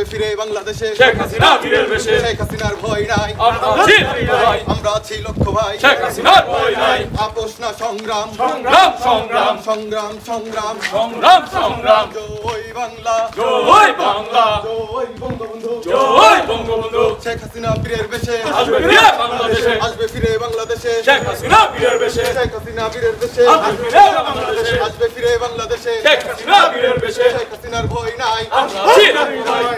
ফিরে বাংলাদেশে শেখ হাসিনা বীরের বেশে শেখ হাসিনার ভয় নাই আমরা আছি লক্ষ্য ভাই শেখ হাসিনার ভয় নাই আপোষ না সংগ্রাম সংগ্রাম সংগ্রাম সংগ্রাম সংগ্রাম সংগ্রাম সংগ্রাম জয় বাংলা জয় বাংলা জয় বঙ্গবন্ধু জয় বঙ্গবন্ধু শেখ হাসিনা বীরের বেশে আসবে ফিরে বাংলাদেশে আসবে ফিরে বাংলাদেশে শেখ হাসিনা বীরের বেশে শেখ হাসিনা বীরের বেশে আসবে ফিরে বাংলাদেশে আসবে ফিরে বাংলাদেশে শেখ হাসিনা বীরের বেশে শেখ হাসিনার ভয় নাই আমরা আছি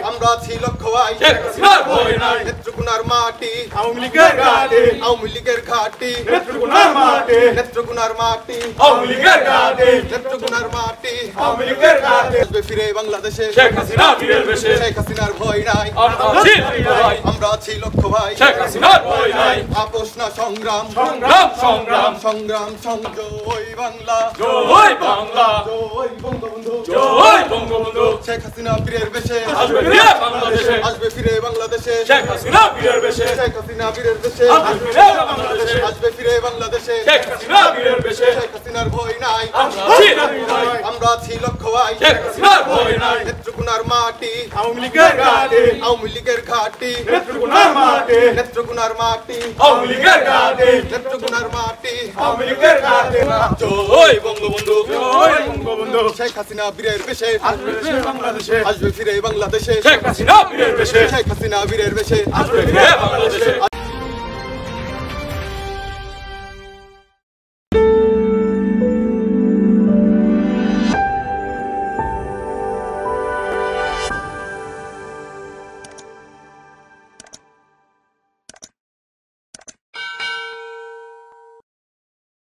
আমরা আছি লক্ষ্য লক্ষ্য ভাই ভাই শেখ হাসিনার ভয় নাই নেত্রকোনার মাটি আওয়ামী লীগের ঘাটে আওয়ামী লীগের ঘাটি নেত্রকোনার মাঠে নেত্রকোনার মাটি আওয়ামী লীগের ঘাটে নেত্রকোনার মাটি আওয়ামী লীগের ঘাটে আসবে ফিরে বাংলাদেশে শেখ হাসিনা বীরের বেশে শেখ হাসিনার ভয় নাই আমরা আছি লক্ষ্য ভাই আমরা আছি লক্ষ্য ভাই শেখ হাসিনার ভয় নাই আপোষ না সংগ্রাম সংগ্রাম সংগ্রাম সংগ্রাম জয় বাংলা জয় বাংলা জয় বঙ্গবন্ধু জয় বঙ্গবন্ধু শেখ হাসিনা বীরের বেশে আসবে ফিরে বাংলাদেশে আসবে ফিরে বাংলাদেশে শেখ হাসিনা বীরের বেশে শেখ হাসিনা বীরের বেশে আসবে ফিরে বাংলাদেশে আসবে ফিরে বাংলাদেশে শেখ হাসিনা বীরের বেশে শেখ হাসিনার ভয় নাই আমরা আছি লক্ষ্য ভাই আমরা আছি লক্ষ্য ভাই শেখ হাসিনার ভয় নাই নেত্রকোনার মাটি আওয়ামী লীগের ঘাটে আওয়ামী লীগের ঘাটি নেত্রকোনার মাঠে নেত্রকোনার মাটি আওয়ামী লীগের ঘাটে নেত্রকোনার মাটি আওয়ামী লীগের ঘাটে জয় বঙ্গবন্ধু জয় বঙ্গবন্ধু শেখ হাসিনা বীরের বেশে আসবে ফিরে বাংলাদেশে আসবে ফিরে বাংলাদেশে শেখ হাসিনা বীরের বেশে শেখ হাসিনা বীরের বেশে আসবে ফিরে বাংলাদেশে